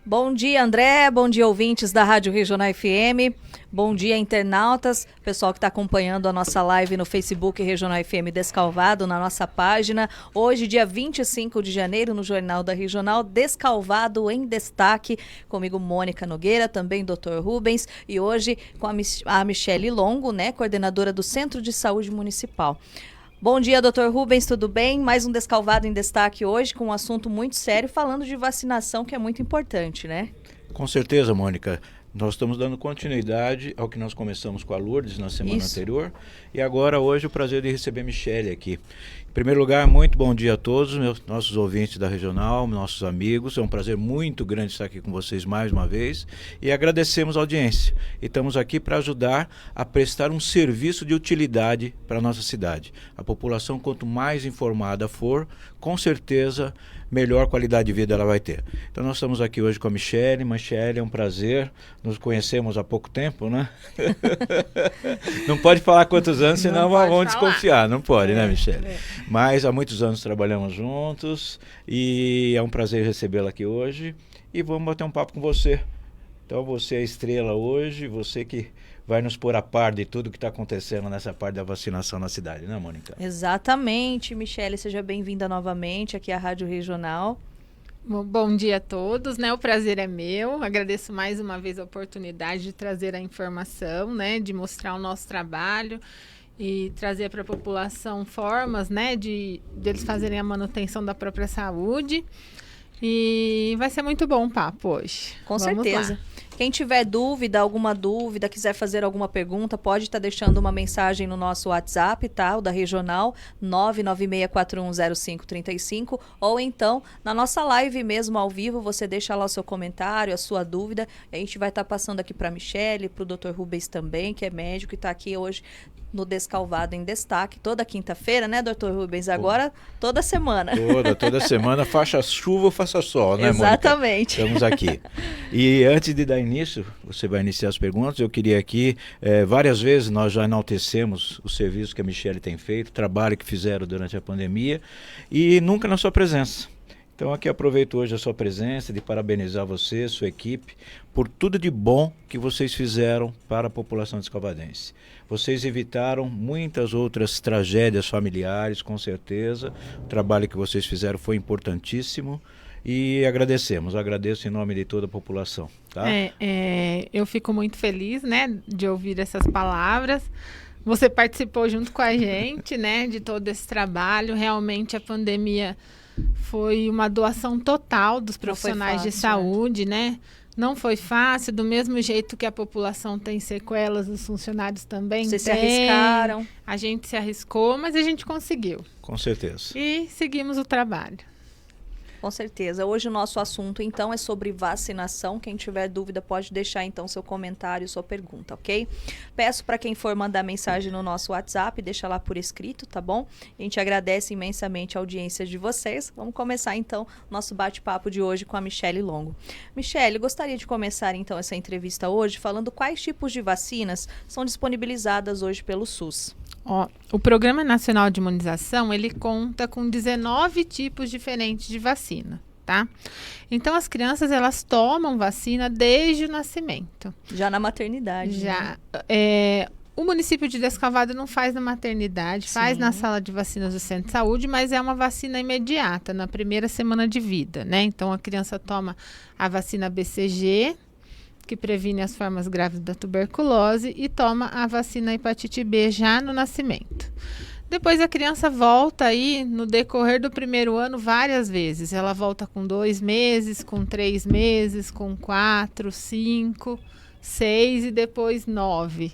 Bom dia, André. Bom dia, ouvintes da Rádio Regional FM. Bom dia, internautas. Pessoal que está acompanhando a nossa live no Facebook Regional FM Descalvado, na nossa página. Hoje, dia 25 de janeiro, no Jornal da Regional, Descalvado em Destaque. Comigo, Mônica Nogueira, também Dr. Rubens. E hoje com a Michele Longo, né, coordenadora do Centro de Saúde Municipal. Bom dia, Dr. Rubens, tudo bem? Mais um Descalvado em Destaque hoje com um assunto muito sério, falando de vacinação, que é muito importante, né? Com certeza, Mônica. Nós estamos dando continuidade ao que nós começamos com a Lourdes na semana anterior. E agora, hoje, o prazer de receber a Michele aqui. Em primeiro lugar, muito bom dia a todos, nossos ouvintes da Regional, nossos amigos. É um prazer muito grande estar aqui com vocês mais uma vez. E agradecemos a audiência. E estamos aqui para ajudar a prestar um serviço de utilidade para a nossa cidade. A população, quanto mais informada for, com certeza, melhor qualidade de vida ela vai ter. Então nós estamos aqui hoje com a Michele. Michele, é um prazer. Nos conhecemos há pouco tempo, né? Não pode falar quantos anos, senão vão desconfiar. Não pode, né, Michele? Mas há muitos anos trabalhamos juntos e é um prazer recebê-la aqui hoje. E vamos bater um papo com você. Então você é a estrela hoje, você que vai nos pôr a par de tudo que está acontecendo nessa parte da vacinação na cidade, né, Mônica? Exatamente, Michele, seja bem-vinda novamente aqui à Rádio Regional. Bom dia a todos, né? O prazer é meu. Agradeço mais uma vez a oportunidade de trazer a informação, né? De mostrar o nosso trabalho e trazer para a população formas, né? De eles fazerem a manutenção da própria saúde. E vai ser muito bom o papo hoje. Com Vamos certeza. lá. Quem tiver dúvida, alguma dúvida, quiser fazer alguma pergunta, pode estar deixando uma mensagem no nosso WhatsApp, tá? O da Regional, 996410535, ou então, na nossa live mesmo, ao vivo, você deixa lá o seu comentário, a sua dúvida, e a gente vai estar passando aqui para a Michele, para o Dr. Rubens também, que é médico e está aqui hoje no Descalvado em Destaque, toda quinta-feira, né, Dr. Rubens? Agora, toda semana. Toda semana, faça chuva ou faça sol, né, Mônica? Exatamente. Estamos aqui. E antes de dar início, você vai iniciar as perguntas, eu queria aqui, várias vezes nós já enaltecemos o serviço que a Michele tem feito, o trabalho que fizeram durante a pandemia, e nunca na sua presença. Então aqui aproveito hoje a sua presença, de parabenizar você, sua equipe, por tudo de bom que vocês fizeram para a população descalvadense. Vocês evitaram muitas outras tragédias familiares, com certeza. O trabalho que vocês fizeram foi importantíssimo e agradeço em nome de toda a população. Tá? Eu fico muito feliz, né, de ouvir essas palavras. Você participou junto com a gente, né, de todo esse trabalho. Realmente a pandemia foi uma doação total dos profissionais de saúde, né? Não foi fácil, do mesmo jeito que a população tem sequelas, os funcionários também Vocês se arriscaram. A gente se arriscou, mas a gente conseguiu. Com certeza. E seguimos o trabalho. Com certeza. Hoje o nosso assunto, então, é sobre vacinação. Quem tiver dúvida pode deixar, então, seu comentário, sua pergunta, ok? Peço para quem for mandar mensagem no nosso WhatsApp, deixa lá por escrito, tá bom? A gente agradece imensamente a audiência de vocês. Vamos começar, então, nosso bate-papo de hoje com a Michele Longo. Michele, gostaria de começar, então, essa entrevista hoje falando quais tipos de vacinas são disponibilizadas hoje pelo SUS. O Programa Nacional de Imunização, ele conta com 19 tipos diferentes de vacina, tá? Então, as crianças, elas tomam vacina desde o nascimento. Já na maternidade. Já. O município de Descalvado não faz na maternidade, faz na sala de vacinas do Centro de Saúde, mas é uma vacina imediata, na primeira semana de vida, né? Então, a criança toma a vacina BCG, que previne as formas graves da tuberculose, e toma a vacina hepatite B já no nascimento. Depois a criança volta aí no decorrer do primeiro ano várias vezes. Ela volta com 2 meses, com 3 meses, com 4, 5, 6 e depois 9.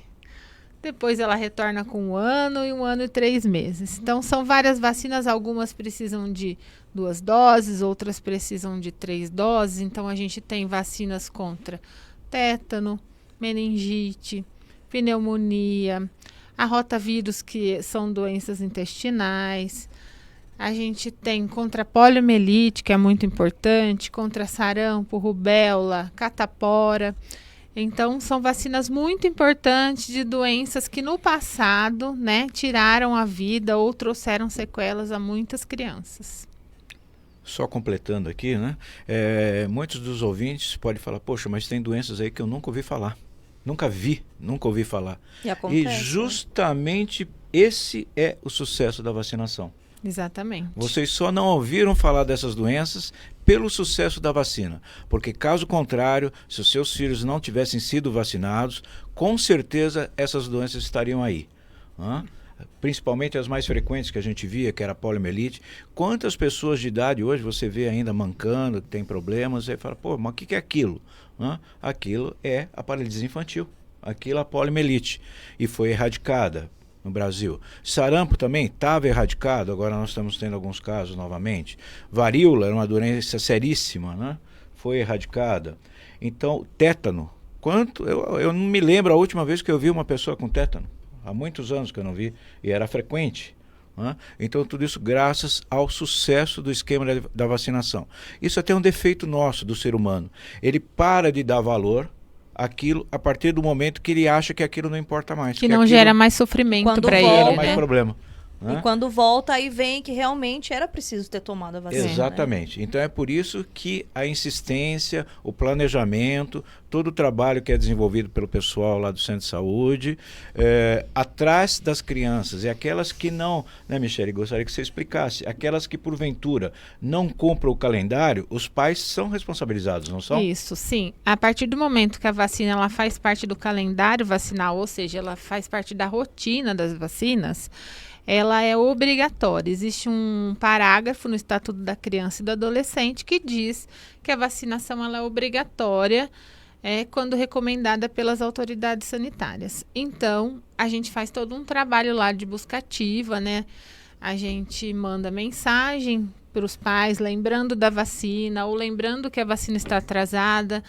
Depois ela retorna com 1 ano e 1 ano e 3 meses. Então são várias vacinas, algumas precisam de 2 doses, outras precisam de 3 doses. Então a gente tem vacinas contra tétano, meningite, pneumonia, a rotavírus, que são doenças intestinais. A gente tem contra poliomielite, que é muito importante, contra sarampo, rubéola, catapora. Então, são vacinas muito importantes de doenças que no passado, né, tiraram a vida ou trouxeram sequelas a muitas crianças. Só completando aqui, né? Muitos dos ouvintes podem falar, poxa, mas tem doenças aí que eu nunca ouvi falar. Nunca ouvi falar. E justamente esse é o sucesso da vacinação. Exatamente. Vocês só não ouviram falar dessas doenças pelo sucesso da vacina. Porque caso contrário, se os seus filhos não tivessem sido vacinados, com certeza essas doenças estariam aí. Principalmente as mais frequentes que a gente via, que era a poliomielite. Quantas pessoas de idade hoje você vê ainda mancando, que tem problemas, e fala, pô, mas o que é aquilo? Aquilo é a paralisia infantil, aquilo é a poliomielite, e foi erradicada no Brasil. Sarampo também estava erradicado, agora nós estamos tendo alguns casos novamente. Varíola era uma doença seríssima, né? Foi erradicada. Então, tétano, eu não me lembro a última vez que eu vi uma pessoa com tétano. Há muitos anos que eu não vi, e era frequente. Então, tudo isso graças ao sucesso do esquema da vacinação. Isso até é um defeito nosso, do ser humano. Ele para de dar valor àquilo a partir do momento que ele acha que aquilo não importa mais. Que não gera mais sofrimento para ele. Não gera mais problema. E quando volta, aí vem que realmente era preciso ter tomado a vacina. Exatamente. Né? Então é por isso que a insistência, o planejamento, todo o trabalho que é desenvolvido pelo pessoal lá do Centro de Saúde, atrás das crianças, e aquelas que não, né, Michele, gostaria que você explicasse, aquelas que porventura não compram o calendário, os pais são responsabilizados, não são? Isso, sim. A partir do momento que a vacina ela faz parte do calendário vacinal, ou seja, ela faz parte da rotina das vacinas, ela é obrigatória. Existe um parágrafo no Estatuto da Criança e do Adolescente que diz que a vacinação ela é obrigatória quando recomendada pelas autoridades sanitárias. Então, a gente faz todo um trabalho lá de busca ativa, né? A gente manda mensagem para os pais, lembrando da vacina ou lembrando que a vacina está atrasada.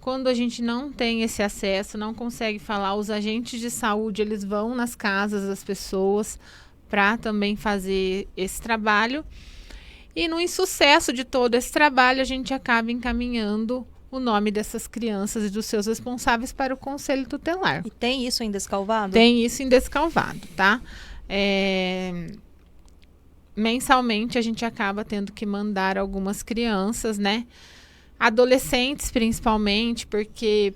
Quando a gente não tem esse acesso, não consegue falar, os agentes de saúde, eles vão nas casas das pessoas para também fazer esse trabalho. E no insucesso de todo esse trabalho, a gente acaba encaminhando o nome dessas crianças e dos seus responsáveis para o Conselho Tutelar. E tem isso em Descalvado? Tem isso em Descalvado, tá? Mensalmente, a gente acaba tendo que mandar algumas crianças, né? Adolescentes, principalmente, porque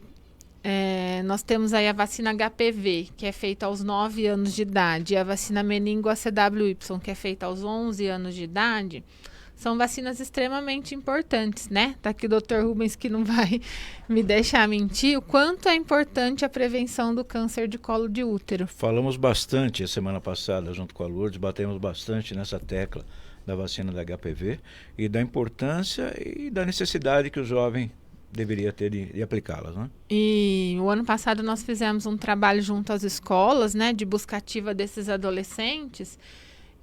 nós temos aí a vacina HPV, que é feita aos 9 anos de idade, e a vacina meningo ACWY, que é feita aos 11 anos de idade. São vacinas extremamente importantes, né? Tá aqui o Dr. Rubens, que não vai me deixar mentir, o quanto é importante a prevenção do câncer de colo de útero. Falamos bastante a semana passada, junto com a Lourdes, batemos bastante nessa tecla da vacina da HPV e da importância e da necessidade que o jovem deveria ter de aplicá-las, né? E o ano passado nós fizemos um trabalho junto às escolas, né, de busca ativa desses adolescentes.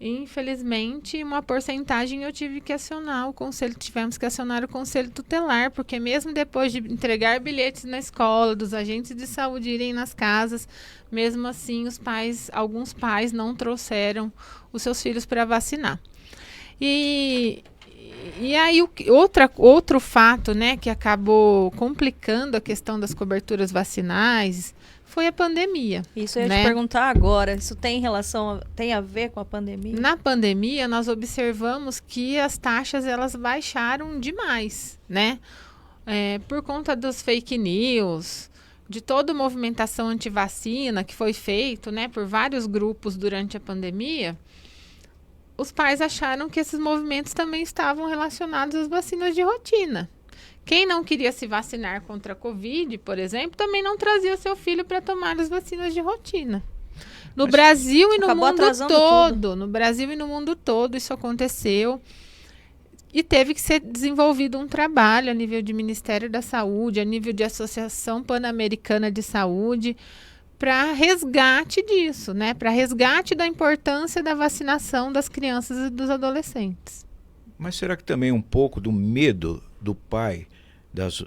E, infelizmente, uma porcentagem eu tive que acionar o conselho, tivemos que acionar o Conselho Tutelar, porque mesmo depois de entregar bilhetes na escola, dos agentes de saúde irem nas casas, mesmo assim alguns pais não trouxeram os seus filhos para vacinar. E aí, outro fato, né, que acabou complicando a questão das coberturas vacinais foi a pandemia. Isso eu ia te perguntar agora. Isso tem a ver com a pandemia? Na pandemia, nós observamos que as taxas elas baixaram demais, né? Por conta dos fake news, de toda a movimentação antivacina que foi feito, né, por vários grupos durante a pandemia. Os pais acharam que esses movimentos também estavam relacionados às vacinas de rotina. Quem não queria se vacinar contra a Covid, por exemplo, também não trazia seu filho para tomar as vacinas de rotina. No Brasil e no mundo todo. No Brasil e no mundo todo isso aconteceu. E teve que ser desenvolvido um trabalho a nível de Ministério da Saúde, a nível de Associação Pan-Americana de Saúde, para resgate disso, né? Para resgate da importância da vacinação das crianças e dos adolescentes. Mas será que também um pouco do medo do pai,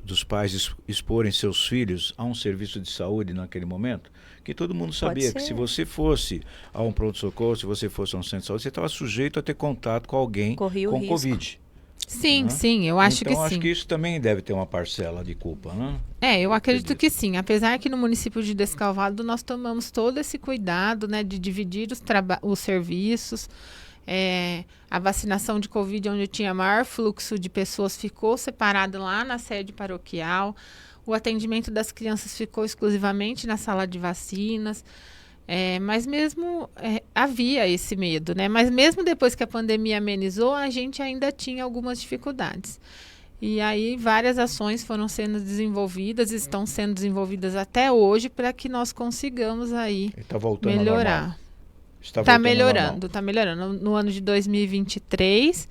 dos pais exporem seus filhos a um serviço de saúde naquele momento? Que todo mundo sabia que se você fosse a um pronto-socorro, se você fosse a um centro de saúde, você estava sujeito a ter contato com alguém com Covid. Sim, sim, eu acho que sim. Então, acho que isso também deve ter uma parcela de culpa, né? Eu acredito que sim. Apesar que no município de Descalvado nós tomamos todo esse cuidado, né, de dividir os serviços. A vacinação de Covid, onde tinha maior fluxo de pessoas, ficou separado lá na sede paroquial. O atendimento das crianças ficou exclusivamente na sala de vacinas. Mas mesmo havia esse medo, né? Mas mesmo depois que a pandemia amenizou, a gente ainda tinha algumas dificuldades. E aí várias ações foram sendo desenvolvidas, estão sendo desenvolvidas até hoje para que nós consigamos aí melhorar. Está melhorando. No ano de 2023,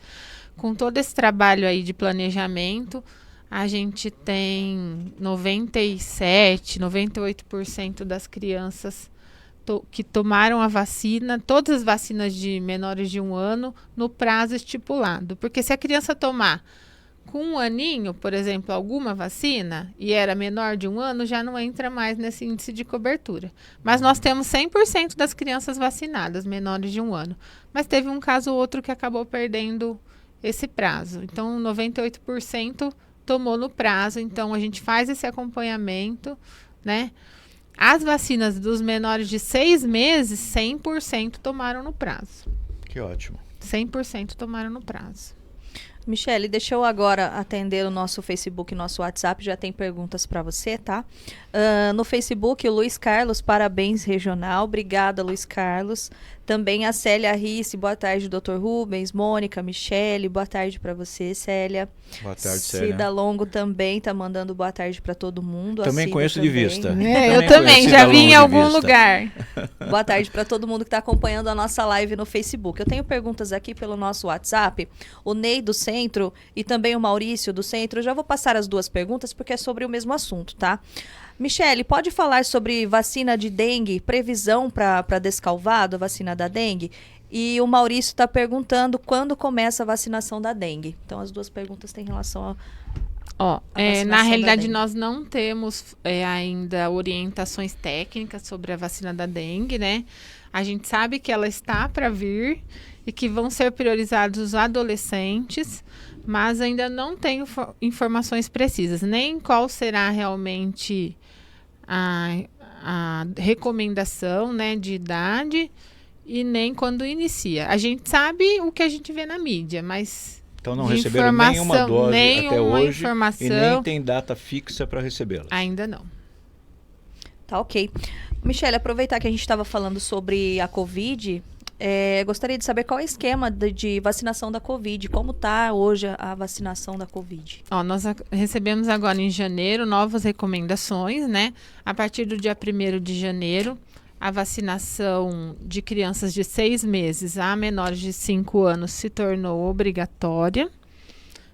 com todo esse trabalho aí de planejamento, a gente tem 98% das crianças que tomaram a vacina, todas as vacinas de menores de 1 ano, no prazo estipulado. Porque se a criança tomar com 1 aninho, por exemplo, alguma vacina, e era menor de 1 ano, já não entra mais nesse índice de cobertura. Mas nós temos 100% das crianças vacinadas, menores de 1 ano. Mas teve um caso ou outro que acabou perdendo esse prazo. Então, 98% tomou no prazo. Então, a gente faz esse acompanhamento, né? As vacinas dos menores de 6 meses, 100% tomaram no prazo. Que ótimo. 100% tomaram no prazo. Michele, deixa eu agora atender o nosso Facebook e nosso WhatsApp, já tem perguntas para você, tá? No Facebook, o Luiz Carlos, parabéns regional, obrigada Luiz Carlos. Também a Célia Risse, boa tarde, Dr. Rubens, Mônica, Michele, boa tarde para você, Célia. Boa tarde, Célia. Cida Longo também tá mandando boa tarde para todo mundo. Também conheço de vista. Eu também, já vim em algum lugar. Boa tarde para todo mundo que está acompanhando a nossa live no Facebook. Eu tenho perguntas aqui pelo nosso WhatsApp, o Ney do Centro e também o Maurício do Centro. Eu já vou passar as duas perguntas porque é sobre o mesmo assunto, tá? Michele, pode falar sobre vacina de dengue, previsão para Descalvado, a vacina da dengue? E o Maurício está perguntando quando começa a vacinação da dengue. Então, as duas perguntas têm relação a... na realidade, nós não temos ainda orientações técnicas sobre a vacina da dengue, né? A gente sabe que ela está para vir e que vão ser priorizados os adolescentes, mas ainda não tenho informações precisas, nem qual será realmente a recomendação, né, de idade e nem quando inicia. A gente sabe o que a gente vê na mídia, mas então não receberam nenhuma dose até hoje informação, e nem tem data fixa para recebê-las. Ainda não. Tá, ok. Michele, aproveitar que a gente estava falando sobre a Covid, gostaria de saber qual é o esquema de vacinação da Covid, como está hoje a vacinação da Covid. Nós recebemos agora em janeiro novas recomendações, né? A partir do dia 1º de janeiro, a vacinação de crianças de 6 meses a menores de 5 anos se tornou obrigatória,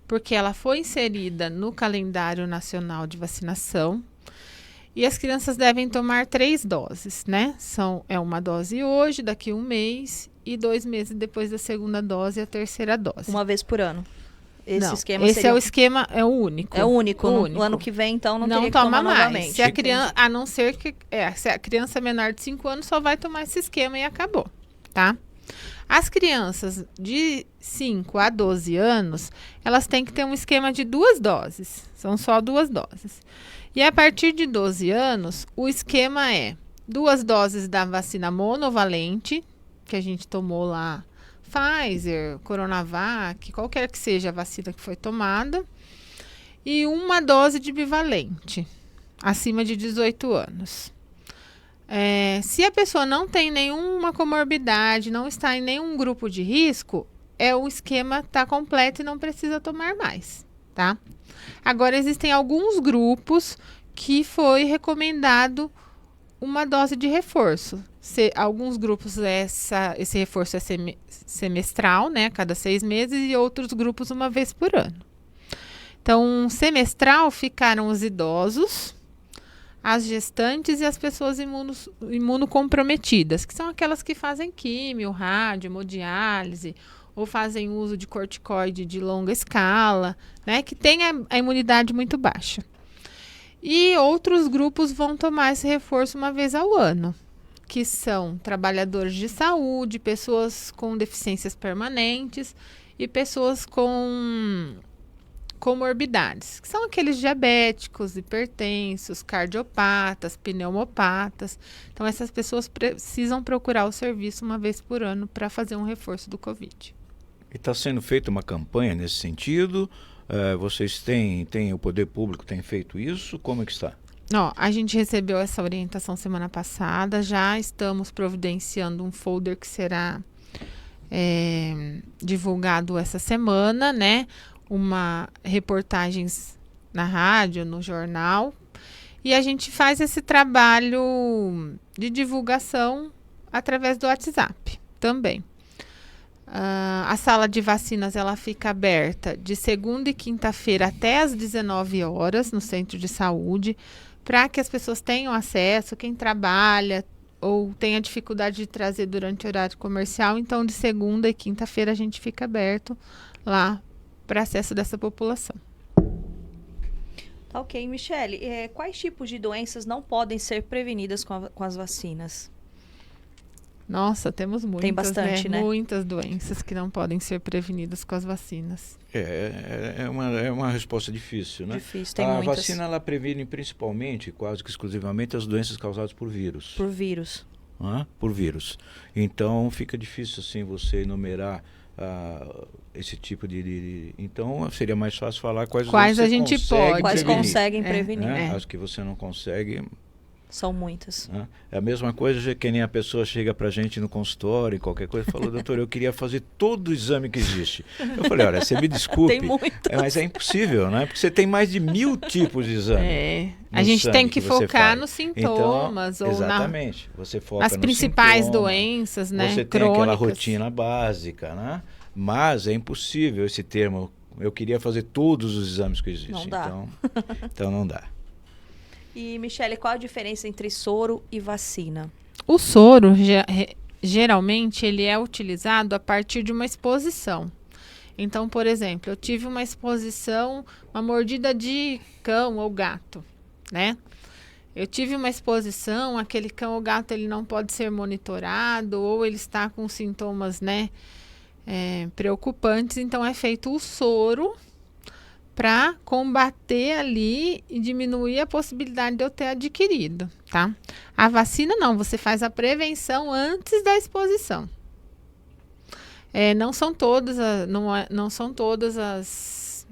porque ela foi inserida no calendário nacional de vacinação. E as crianças devem tomar 3 doses, né? Uma dose hoje, daqui 1 mês, e 2 meses depois da segunda dose e a terceira dose. Uma vez por ano. Esse é o esquema, é o único. É o único. No ano que vem, então, não teria que toma tomar mais. novamente. Se a criança, a não ser que se a criança é menor de 5 anos, só vai tomar esse esquema e acabou, tá? As crianças de 5 a 12 anos, elas têm que ter um esquema de 2 doses. São só 2 doses. E a partir de 12 anos, o esquema é 2 doses da vacina monovalente, que a gente tomou lá, Pfizer, Coronavac, qualquer que seja a vacina que foi tomada, e 1 dose de bivalente, acima de 18 anos. Se a pessoa não tem nenhuma comorbidade, não está em nenhum grupo de risco, o esquema está completo e não precisa tomar mais, tá? Agora, existem alguns grupos que foi recomendado uma dose de reforço. Alguns grupos esse reforço é semestral, né, a cada 6 meses, e outros grupos uma vez por ano. Então, semestral ficaram os idosos, as gestantes e as pessoas imunocomprometidas, que são aquelas que fazem químio, rádio, hemodiálise, ou fazem uso de corticoide de longa escala, né, que tem a imunidade muito baixa. E outros grupos vão tomar esse reforço uma vez ao ano, que são trabalhadores de saúde, pessoas com deficiências permanentes e pessoas com comorbidades, que são aqueles diabéticos, hipertensos, cardiopatas, pneumopatas. Então, essas pessoas precisam procurar o serviço uma vez por ano para fazer um reforço do Covid. E está sendo feita uma campanha nesse sentido? Vocês têm, o poder público tem feito isso? Como é que está? A gente recebeu essa orientação semana passada, já estamos providenciando um folder que será divulgado essa semana, né? Reportagens na rádio, no jornal, e a gente faz esse trabalho de divulgação através do WhatsApp também. A sala de vacinas ela fica aberta de segunda e quinta-feira até às 19 horas no centro de saúde, para que as pessoas tenham acesso, quem trabalha ou tenha dificuldade de trazer durante o horário comercial. Então, de segunda e quinta-feira a gente fica aberto lá para acesso dessa população. Tá ok, Michele. Quais tipos de doenças não podem ser prevenidas com as vacinas? Nossa, temos muitas. Tem bastante, né? Muitas doenças que não podem ser prevenidas com as vacinas. É uma resposta difícil, né? Difícil, tem muitas. A muitas. vacina ela previne principalmente, quase que exclusivamente, as doenças causadas por vírus. Por vírus. Por vírus. Então fica difícil assim você enumerar esse tipo de... Então seria mais fácil falar quais a gente pode. Quais prevenir, conseguem prevenir. né? As que você não consegue... São muitas. É a mesma coisa que nem a pessoa chega pra gente no consultório, qualquer coisa, e fala, doutor, eu queria fazer todo o exame que existe. Eu falei, olha, você me desculpe, Tem muitos. mas é impossível, né? Porque você tem mais de 1000 tipos de exame. A gente tem que focar nos então, sintomas ou exatamente, você foca nas principais sintoma, doenças, né? Você tem crônicas. aquela rotina básica, né? Mas é impossível esse termo, eu queria fazer todos os exames que existem. Não dá. Então não dá. E, Michele, qual a diferença entre soro e vacina? O soro, geralmente, ele é utilizado a partir de uma exposição. Então, por exemplo, eu tive uma exposição, uma mordida de cão ou gato, né? Eu tive uma exposição, aquele cão ou gato ele não pode ser monitorado ou ele está com sintomas, né, preocupantes. Então, é feito o soro para combater ali e diminuir a possibilidade de eu ter adquirido, tá? A vacina não, você faz a prevenção antes da exposição. Não são todas as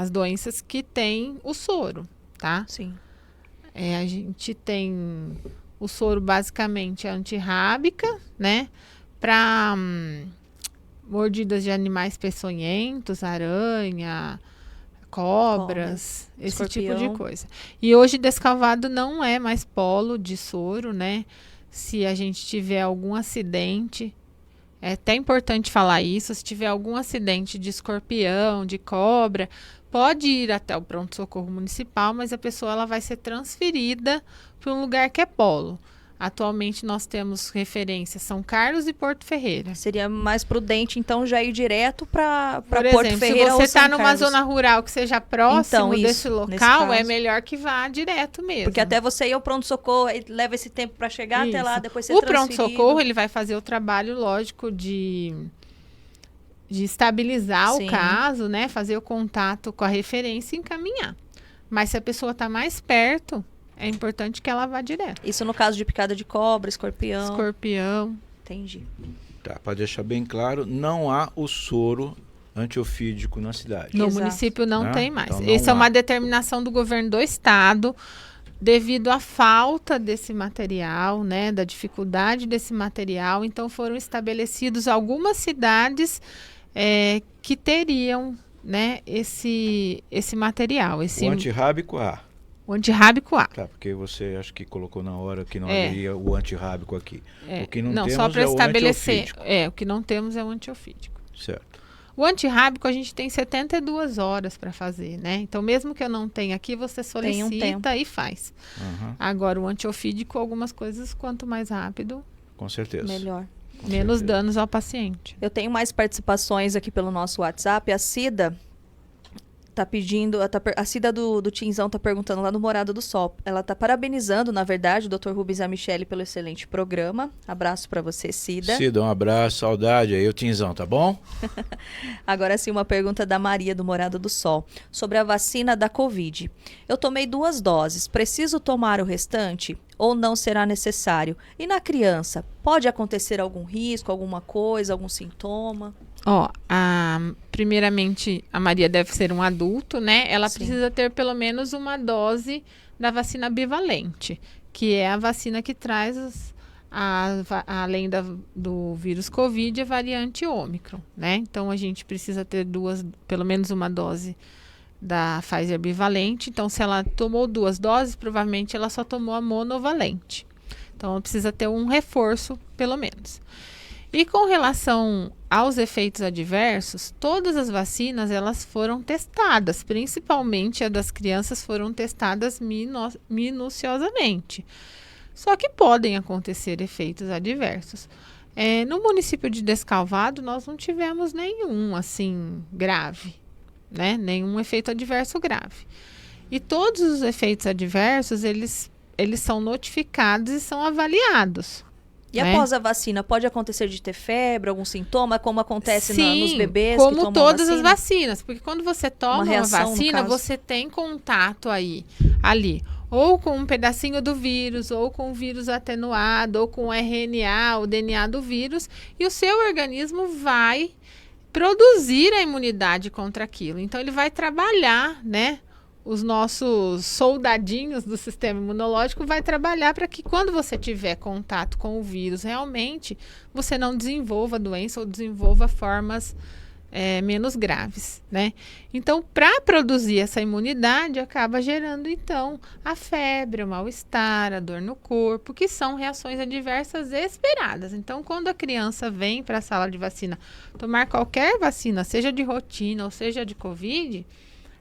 doenças que têm o soro, tá? Sim. A gente tem o soro basicamente antirrábica, né? Para mordidas de animais peçonhentos, aranha, cobras, esse escorpião. tipo de coisa. E hoje descalvado não é mais polo de soro, né? Se a gente tiver algum acidente, é até importante falar isso, se tiver algum acidente de escorpião, de cobra, pode ir até o pronto-socorro municipal, mas a pessoa ela vai ser transferida para um lugar que é polo. Atualmente nós temos referência São Carlos e Porto Ferreira. Seria mais prudente, então, já ir direto para Por Porto exemplo, Ferreira se ou você São está numa Carlos. zona rural que seja próximo Então, isso, desse nesse local, é caso. melhor que vá direto mesmo. Porque até você ir ao pronto-socorro, leva esse tempo para chegar até lá, Isso. depois ser O transferido. pronto-socorro, ele vai fazer o trabalho, lógico, de estabilizar Sim. o caso, né? Fazer o contato com a referência e encaminhar. Mas se a pessoa está mais perto, é importante que ela vá direto. Isso no caso de picada de cobra, escorpião. Escorpião. Entendi. Tá, para deixar bem claro, não há o soro antiofídico na cidade. No Exato. município não Né? tem mais. Então, não Essa é há. uma determinação do governo do estado, devido à falta desse material, né, da dificuldade desse material. Então foram estabelecidos algumas cidades que teriam, né, esse material. O antirrábico há. O antirrábico A. Tá, porque você acho que colocou na hora que não É. haveria o antirrábico aqui. O que não, temos só para é o estabelecer. antiofídico. O que não temos é o antiofídico. Certo. O antirrábico a gente tem 72 horas para fazer, né? Então, mesmo que eu não tenha aqui, você Tem um solicita e faz. Aham, Agora, o antiofídico, algumas coisas, quanto mais rápido, com certeza. Melhor. Com menos certeza. danos ao paciente. Eu tenho mais participações aqui pelo nosso WhatsApp. A Cida tá pedindo, a Cida do Tinzão tá perguntando lá no Morada do Sol. Ela tá parabenizando, na verdade, o Dr. Rubens e a Michele pelo excelente programa. Abraço para você, Cida. Cida, um abraço, saudade aí, o Tinzão, tá bom? Agora sim, uma pergunta da Maria do Morada do Sol, sobre a vacina da Covid. Eu tomei 2 doses, preciso tomar o restante ou não será necessário? E na criança, pode acontecer algum risco, alguma coisa, algum sintoma? Primeiramente, a Maria deve ser um adulto, né? Ela Sim. precisa ter pelo menos uma dose da vacina bivalente, que é a vacina que traz, além do vírus Covid, a variante Ômicron, né? Então, a gente precisa ter pelo menos uma dose da Pfizer bivalente. Então, se ela tomou 2 doses, provavelmente ela só tomou a monovalente. Então, ela precisa ter um reforço, pelo menos. E com relação aos efeitos adversos, todas as vacinas elas foram testadas, principalmente a das crianças foram testadas minuciosamente. Só que podem acontecer efeitos adversos. No município de Descalvado, nós não tivemos nenhum assim grave, né? Nenhum efeito adverso grave. E todos os efeitos adversos, eles são notificados e são avaliados. E após a vacina, pode acontecer de ter febre, algum sintoma, como acontece Sim, nos bebês que como tomam todas vacina? as vacinas. Porque quando você toma uma reação, vacina, você tem contato ali, ou com um pedacinho do vírus, ou com o vírus atenuado, ou com o RNA, o DNA do vírus, e o seu organismo vai produzir a imunidade contra aquilo. Então, ele vai trabalhar, né? Os nossos soldadinhos do sistema imunológico vai trabalhar para que quando você tiver contato com o vírus, realmente você não desenvolva a doença ou desenvolva formas menos graves, né? Então, para produzir essa imunidade, acaba gerando, então, a febre, o mal-estar, a dor no corpo, que são reações adversas esperadas. Então, quando a criança vem para a sala de vacina tomar qualquer vacina, seja de rotina ou seja de Covid,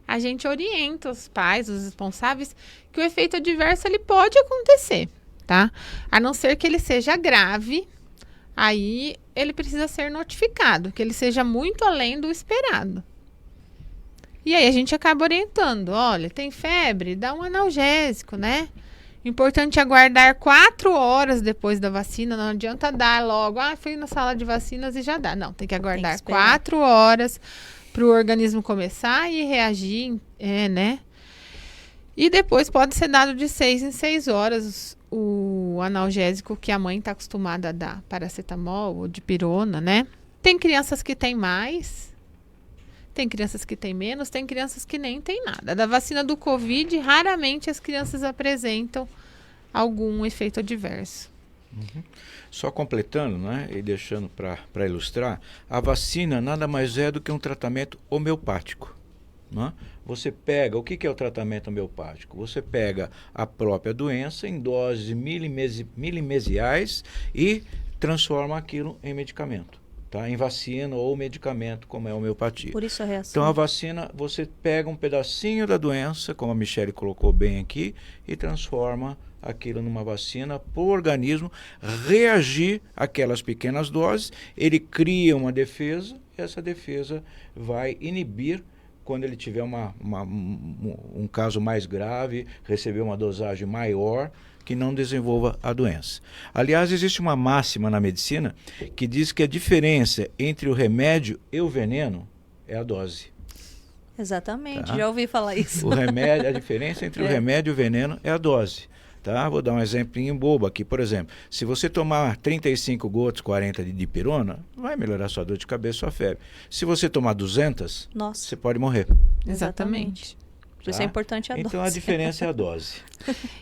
a gente orienta os pais, os responsáveis, que o efeito adverso ele pode acontecer, tá? A não ser que ele seja grave, aí ele precisa ser notificado, que ele seja muito além do esperado. E aí a gente acaba orientando, olha, tem febre, dá um analgésico, né? Importante aguardar 4 horas depois da vacina, não adianta dar logo, fui na sala de vacinas e já dá. Não, tem que aguardar 4 horas para o organismo começar e reagir, né? E depois pode ser dado de 6 em 6 horas o analgésico que a mãe está acostumada a dar, paracetamol ou dipirona, né? Tem crianças que têm mais, tem crianças que têm menos, tem crianças que nem têm nada. Da vacina do Covid, raramente as crianças apresentam algum efeito adverso. Uhum. Só completando, né, e deixando para ilustrar, a vacina nada mais é do que um tratamento homeopático. Né? Você pega, o que é o tratamento homeopático? Você pega a própria doença em doses milimesiais e transforma aquilo em medicamento. Tá? Em vacina ou medicamento, como é a homeopatia. Por isso a reação. Então a vacina, você pega um pedacinho da doença, como a Michele colocou bem aqui, e transforma aquilo numa vacina para o organismo reagir àquelas pequenas doses. Ele cria uma defesa, e essa defesa vai inibir quando ele tiver um caso mais grave, receber uma dosagem maior, que não desenvolva a doença. Aliás, existe uma máxima na medicina que diz que a diferença entre o remédio e o veneno é a dose. Exatamente, Tá? já ouvi falar isso. A diferença entre o remédio e o veneno é a dose. Tá? Vou dar um exemplinho bobo aqui. Por exemplo, se você tomar 35 gotas, 40 de dipirona, vai melhorar sua dor de cabeça, sua febre. Se você tomar 200, Nossa. você pode morrer. Exatamente. Por isso é importante a dose. Então a diferença é a dose.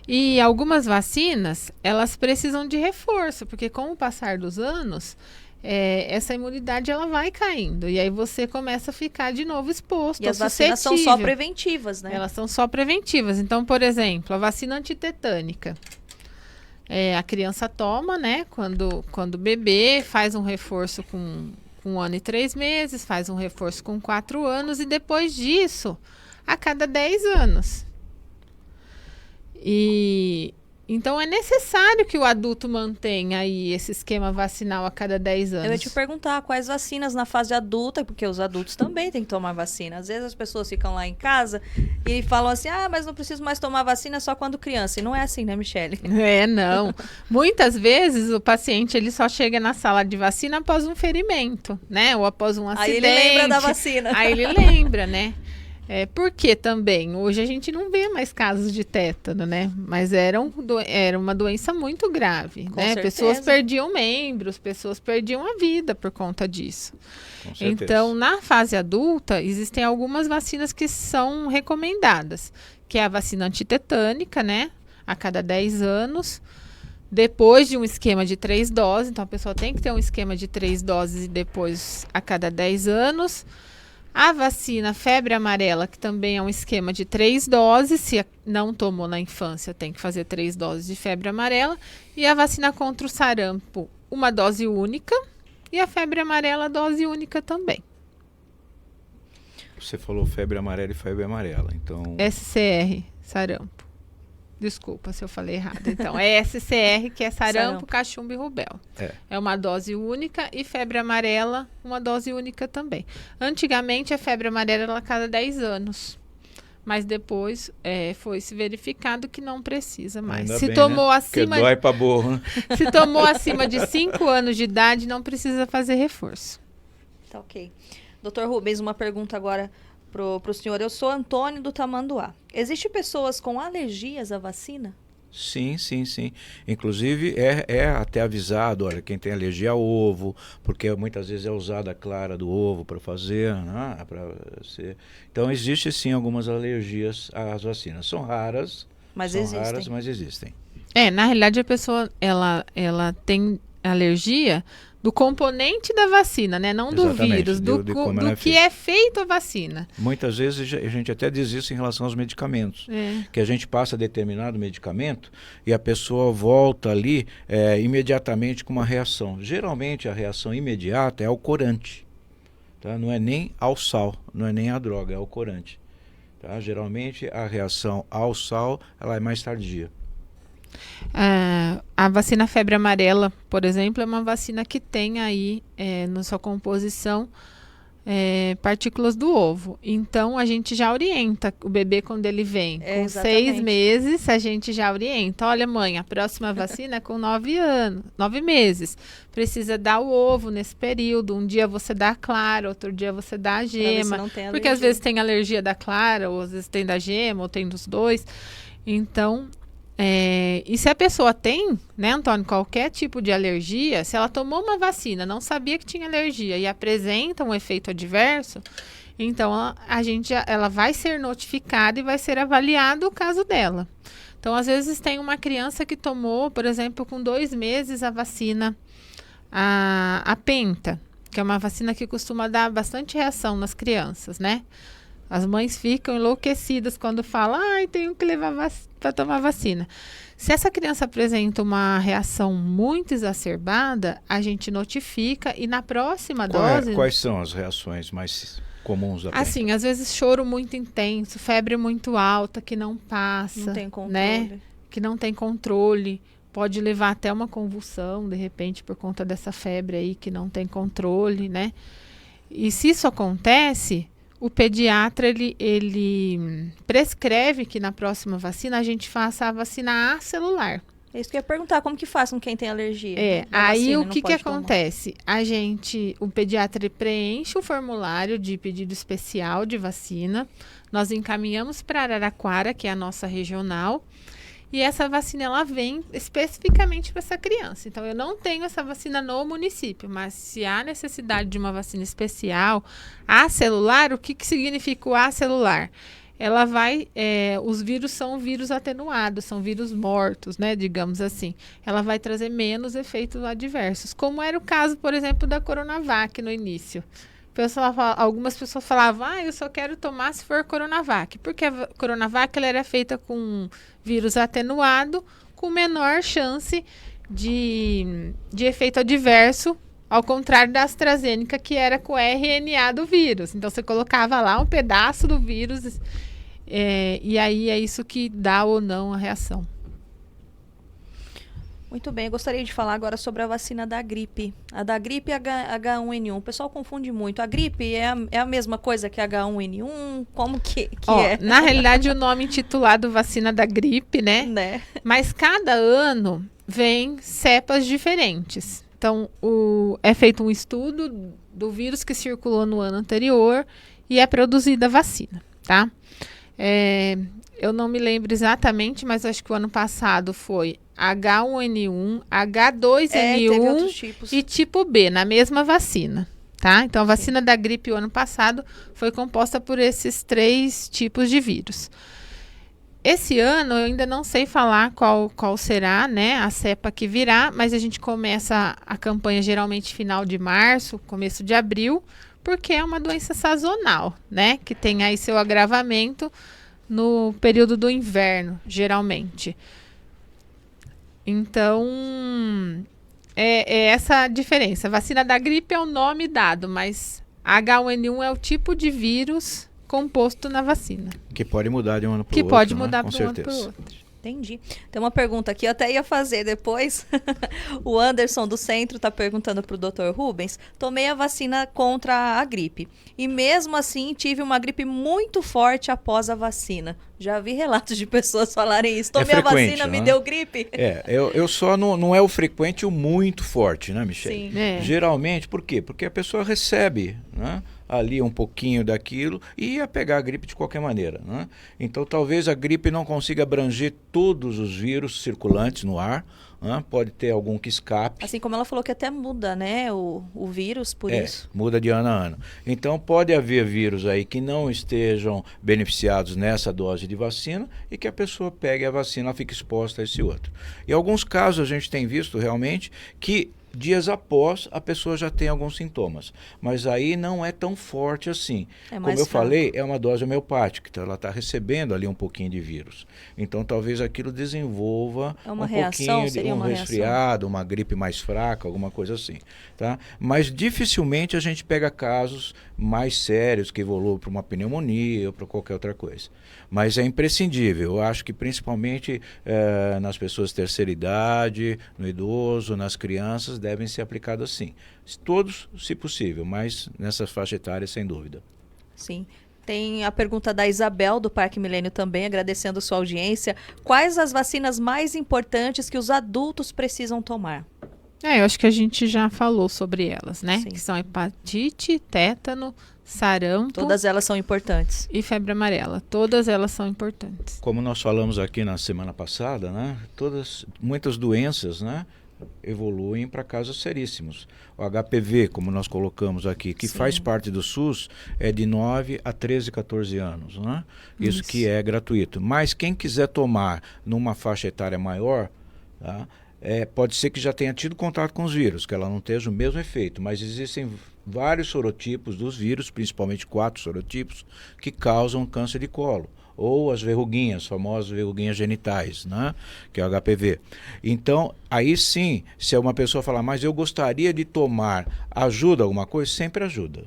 E algumas vacinas, elas precisam de reforço, porque com o passar dos anos, essa imunidade ela vai caindo. E aí você começa a ficar de novo exposto. E as vacinas são só preventivas, né? Elas são só preventivas. Então, por exemplo, a vacina antitetânica. A criança toma, né? Quando bebê, faz um reforço com 1 ano e 3 meses, faz um reforço com 4 anos e depois disso, a cada 10 anos. E Então, é necessário que o adulto mantenha aí esse esquema vacinal a cada 10 anos. Eu ia te perguntar quais vacinas na fase adulta, porque os adultos também têm que tomar vacina. Às vezes as pessoas ficam lá em casa e falam assim, mas não preciso mais tomar vacina só quando criança. E não é assim, né, Michele? Não. Muitas vezes o paciente ele só chega na sala de vacina após um ferimento, né? Ou após um acidente. Aí ele lembra da vacina. Aí ele lembra, né? Porque também, hoje a gente não vê mais casos de tétano, né? Mas era uma doença muito grave, Com né? certeza. Pessoas perdiam membros, pessoas perdiam a vida por conta disso. Com certeza. Então, na fase adulta, existem algumas vacinas que são recomendadas, que é a vacina antitetânica, né? A cada 10 anos, depois de um esquema de 3 doses. Então, a pessoa tem que ter um esquema de 3 doses e depois a cada 10 anos. A vacina febre amarela, que também é um esquema de 3 doses, se não tomou na infância, tem que fazer 3 doses de febre amarela. E a vacina contra o sarampo, uma dose única. E a febre amarela, dose única também. Você falou febre amarela e febre amarela, então... SCR, sarampo. Desculpa se eu falei errado. Então, é SCR, que é sarampo, cachumba e rubéola. É uma dose única e febre amarela, uma dose única também. Antigamente, a febre amarela era a cada 10 anos. Mas depois foi se verificado que não precisa mais. Ainda Se bem, tomou né? acima... Porque dói pra burro, né? Se tomou acima de 5 anos de idade, não precisa fazer reforço. Tá ok. Doutor Rubens, uma pergunta agora pro senhor. Eu sou Antônio do Tamanduá. Existem pessoas com alergias à vacina? Sim. Inclusive é até avisado, olha, quem tem alergia ao ovo, porque muitas vezes é usada a clara do ovo para fazer, né? Então existe sim algumas alergias às vacinas. São raras, mas existem. Na realidade a pessoa ela tem alergia do componente da vacina, né? Não do vírus, do que é feito a vacina. Muitas vezes a gente até diz isso em relação aos medicamentos, que a gente passa determinado medicamento e a pessoa volta ali imediatamente com uma reação. Geralmente a reação imediata é ao corante, tá? Não é nem ao sal, não é nem à droga, é ao corante. Tá? Geralmente a reação ao sal ela é mais tardia. A vacina febre amarela, por exemplo, é uma vacina que tem aí na sua composição partículas do ovo. Então, a gente já orienta o bebê quando ele vem. Com 6 meses, a gente já orienta. Olha, mãe, a próxima vacina é com 9 meses. Precisa dar o ovo nesse período. Um dia você dá a clara, outro dia você dá a gema. Porque às vezes tem alergia da clara, ou às vezes tem da gema, ou tem dos dois. Então... e se a pessoa tem, né, Antônio, qualquer tipo de alergia, se ela tomou uma vacina, não sabia que tinha alergia e apresenta um efeito adverso, então ela vai ser notificada e vai ser avaliado o caso dela. Então, às vezes tem uma criança que tomou, por exemplo, com 2 meses a vacina, a Penta, que é uma vacina que costuma dar bastante reação nas crianças, né? As mães ficam enlouquecidas quando falam, tenho que levar para tomar vacina. Se essa criança apresenta uma reação muito exacerbada, a gente notifica e na próxima dose... Quais são as reações mais comuns da Penta? Assim, às vezes choro muito intenso, febre muito alta, que não passa. Não tem controle. Né? Que não tem controle. Pode levar até uma convulsão, de repente, por conta dessa febre aí que não tem controle, né? E se isso acontece... O pediatra, ele prescreve que na próxima vacina a gente faça a vacina acelular. É isso que eu ia perguntar, como que faz com quem tem alergia? Aí o que acontece? O pediatra preenche o formulário de pedido especial de vacina, nós encaminhamos para Araraquara, que é a nossa regional, e essa vacina ela vem especificamente para essa criança. Então, eu não tenho essa vacina no município, mas se há necessidade de uma vacina especial, acelular, o que significa o acelular? Ela vai, os vírus são vírus atenuados, são vírus mortos, né, digamos assim. Ela vai trazer menos efeitos adversos, como era o caso, por exemplo, da Coronavac no início. Algumas pessoas falavam, eu só quero tomar se for Coronavac. Porque a Coronavac ela era feita com vírus atenuado, com menor chance de efeito adverso, ao contrário da AstraZeneca, que era com RNA do vírus. Então, você colocava lá um pedaço do vírus, e aí é isso que dá ou não a reação. Muito bem, eu gostaria de falar agora sobre a vacina da gripe. A da gripe é H1N1. O pessoal confunde muito. A gripe é a mesma coisa que H1N1? Como que é? Na realidade, o nome intitulado vacina da gripe, né? Mas cada ano vem cepas diferentes. Então, é feito um estudo do vírus que circulou no ano anterior e é produzida a vacina, tá? Eu não me lembro exatamente, mas acho que o ano passado foi H1N1, H2N1 e tipo B, na mesma vacina, tá? Então, a vacina da gripe o ano passado foi composta por esses 3 tipos de vírus. Esse ano, eu ainda não sei falar qual será, né, a cepa que virá, mas a gente começa a campanha geralmente final de março, começo de abril, porque é uma doença sazonal, né, que tem aí seu agravamento no período do inverno, geralmente. Então, é essa a diferença. A vacina da gripe é o nome dado, mas H1N1 é o tipo de vírus composto na vacina. Que pode mudar de um ano para o outro. Que pode mudar né? de um ano para o outro. Entendi. Tem uma pergunta aqui, eu até ia fazer depois. O Anderson do Centro está perguntando para o Dr. Rubens. Tomei a vacina contra a gripe. E mesmo assim, tive uma gripe muito forte após a vacina. Já vi relatos de pessoas falarem isso. Tomei a vacina, me deu gripe. Eu só não é o frequente o muito forte, né, Michele? Sim. Geralmente, por quê? Porque a pessoa recebe, né, ali um pouquinho daquilo e ia pegar a gripe de qualquer maneira, né? Então talvez a gripe não consiga abranger todos os vírus circulantes no ar, né? Pode ter algum que escape. Assim como ela falou que até muda, né, o vírus por isso. Muda de ano a ano. Então pode haver vírus aí que não estejam beneficiados nessa dose de vacina e que a pessoa pegue a vacina e fique exposta a esse outro. Em alguns casos a gente tem visto realmente que dias após a pessoa já tem alguns sintomas, mas aí não é tão forte assim. Como eu falei, é uma dose homeopática, então ela está recebendo ali um pouquinho de vírus. Então talvez aquilo desenvolva um pouquinho de um resfriado, uma gripe mais fraca, alguma coisa assim, tá? Mas dificilmente a gente pega casos mais sérios que evoluem para uma pneumonia ou para qualquer outra coisa. Mas é imprescindível, eu acho que principalmente nas pessoas de terceira idade, no idoso, nas crianças, devem ser aplicados sim. Todos, se possível, mas nessas faixas etárias, sem dúvida. Sim. Tem a pergunta da Isabel, do Parque Milênio também, agradecendo sua audiência. Quais as vacinas mais importantes que os adultos precisam tomar? Eu acho que a gente já falou sobre elas, né? Sim. Que são hepatite, tétano, sarampo. Todas elas são importantes. E febre amarela. Todas elas são importantes. Como nós falamos aqui na semana passada, né? Muitas doenças, né, evoluem para casos seríssimos. O HPV, como nós colocamos aqui, que faz parte do SUS, é de 9 a 13, 14 anos, né? Isso que é gratuito. Mas quem quiser tomar numa faixa etária maior, tá? Pode ser que já tenha tido contato com os vírus, que ela não esteja o mesmo efeito, mas existem vários sorotipos dos vírus, principalmente 4 sorotipos, que causam câncer de colo. Ou as verruguinhas, famosas verruguinhas genitais, né? Que é o HPV. Então, aí sim, se uma pessoa falar, mas eu gostaria de tomar, ajuda alguma coisa? Sempre ajuda.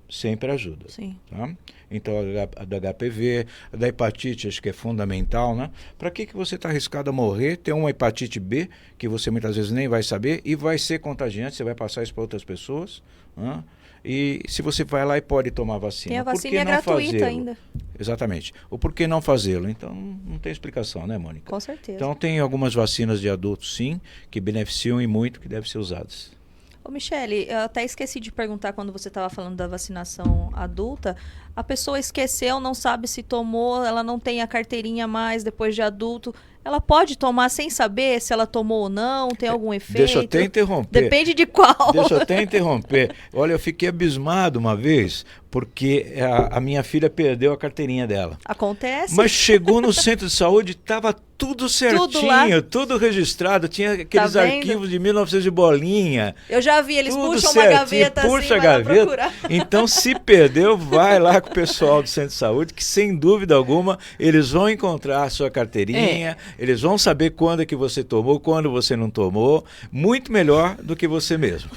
Sempre ajuda. Sim. Tá? Então, a da HPV, a da hepatite, acho que é fundamental, né? Para que você está arriscado a morrer, ter uma hepatite B, que você muitas vezes nem vai saber, e vai ser contagiante, você vai passar isso para outras pessoas, né? E se você vai lá e pode tomar vacina, tem a vacina gratuita ainda. Exatamente. O porquê não fazê-lo? Então, não tem explicação, né, Mônica? Com certeza. Então, tem algumas vacinas de adultos, sim, que beneficiam e muito, que devem ser usadas. Ô, Michele, eu até esqueci de perguntar quando você estava falando da vacinação adulta. A pessoa esqueceu, não sabe se tomou, ela não tem a carteirinha mais depois de adulto. Ela pode tomar sem saber se ela tomou ou não? Tem algum efeito? Deixa eu até interromper. Depende de qual. Deixa eu até interromper. Olha, eu fiquei abismado uma vez, porque a minha filha perdeu a carteirinha dela. Acontece. Mas chegou no centro de saúde, estava tudo certinho, tudo registrado. Tinha aqueles arquivos de 1900 de bolinha. Eu já vi, eles puxam certinho, uma gaveta puxa assim, a gaveta. Então, se perdeu, vai lá com o pessoal do centro de saúde, que sem dúvida alguma, eles vão encontrar a sua carteirinha, eles vão saber quando é que você tomou, quando você não tomou, muito melhor do que você mesmo.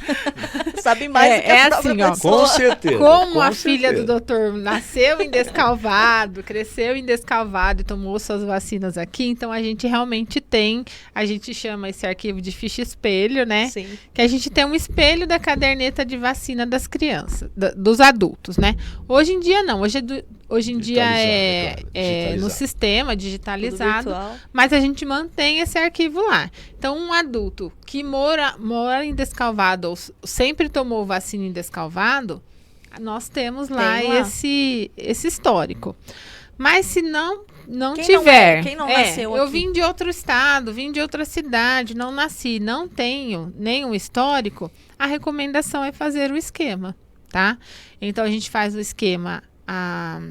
sabe mais do que a própria assim, pessoa. Com certeza. Como a filha do doutor nasceu em Descalvado, cresceu em Descalvado e tomou suas vacinas aqui, então a gente realmente tem, a gente chama esse arquivo de ficha espelho, né? Sim. Que a gente tem um espelho da caderneta de vacina das crianças, dos adultos, né? Hoje em dia não, hoje em dia é no sistema digitalizado, mas a gente mantém esse arquivo lá. Então, um adulto que mora em Descalvado ou sempre tomou vacina em Descalvado, nós temos lá esse histórico. Mas se não tiver... Quem não nasceu eu aqui? vim de outro estado, vim de outra cidade, não nasci, não tenho nenhum histórico, a recomendação é fazer o esquema, tá? Então, a gente faz o esquema... A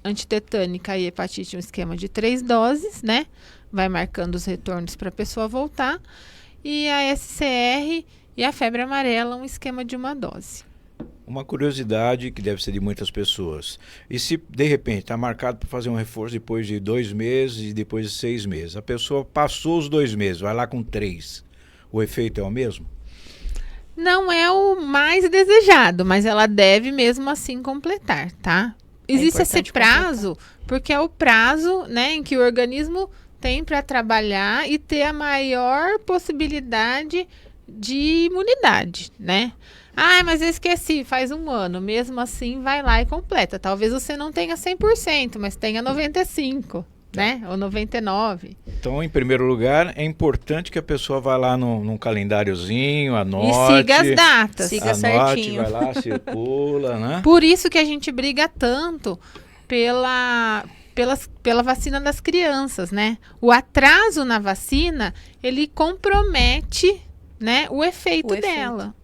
antitetânica e hepatite, um esquema de 3 doses, né? Vai marcando os retornos para a pessoa voltar. E a SCR e a febre amarela, um esquema de 1 dose. Uma curiosidade que deve ser de muitas pessoas. E se, de repente, está marcado para fazer um reforço depois de 2 meses e depois de 6 meses, a pessoa passou os 2 meses, vai lá com 3, o efeito é o mesmo? Não é o mais desejado, mas ela deve mesmo assim completar, tá? Existe esse prazo, porque é o prazo, né, em que o organismo tem para trabalhar e ter a maior possibilidade de imunidade, né? Ah, mas eu esqueci, faz 1 ano. Mesmo assim, vai lá e completa. Talvez você não tenha 100%, mas tenha 95%, né? Ou 99%. Então, em primeiro lugar, é importante que a pessoa vá lá num calendáriozinho, anote. E siga as datas. Siga anote, certinho. vai lá, circula, né? Por isso que a gente briga tanto pela vacina das crianças, né? O atraso na vacina, ele compromete, né, o efeito dela.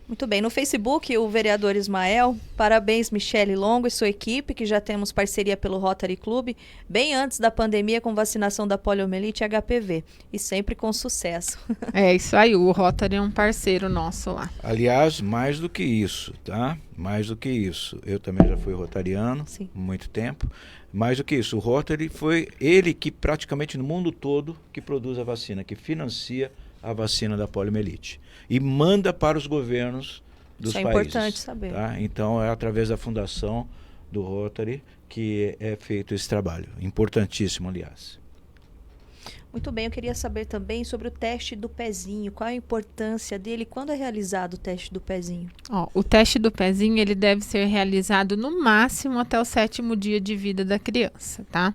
Muito bem. No Facebook, o vereador Ismael, parabéns Michele Longo e sua equipe, que já temos parceria pelo Rotary Club, bem antes da pandemia com vacinação da poliomielite e HPV. E sempre com sucesso. É isso aí, o Rotary é um parceiro nosso lá. Aliás, mais do que isso, tá? Mais do que isso. Eu também já fui rotariano, Sim. há muito tempo. Mais do que isso, o Rotary foi ele que praticamente no mundo todo que produz a vacina, que financia a vacina da poliomielite e manda para os governos dos países. Isso é importante saber. Tá? Então é através da fundação do Rotary que é feito esse trabalho, importantíssimo, aliás. Muito bem, eu queria saber também sobre o teste do pezinho, qual a importância dele, quando é realizado o teste do pezinho? O teste do pezinho, ele deve ser realizado no máximo até o 7º dia de vida da criança, tá?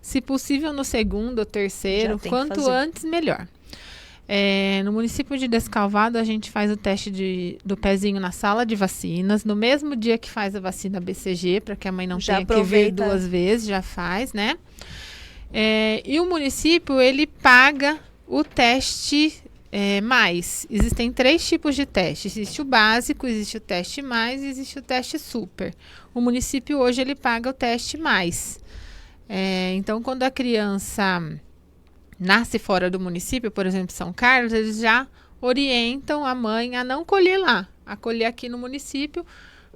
Se possível no 2º ou 3º, quanto antes melhor. No município de Descalvado, a gente faz o teste do pezinho na sala de vacinas, no mesmo dia que faz a vacina BCG, para que a mãe não tenha que ver 2 vezes, já faz, né? E o município, ele paga o teste mais. Existem 3 tipos de teste. Existe o básico, existe o teste mais e existe o teste super. O município hoje, ele paga o teste mais. Então, quando a criança nasce fora do município, por exemplo, São Carlos, eles já orientam a mãe a não colher lá, a colher aqui no município,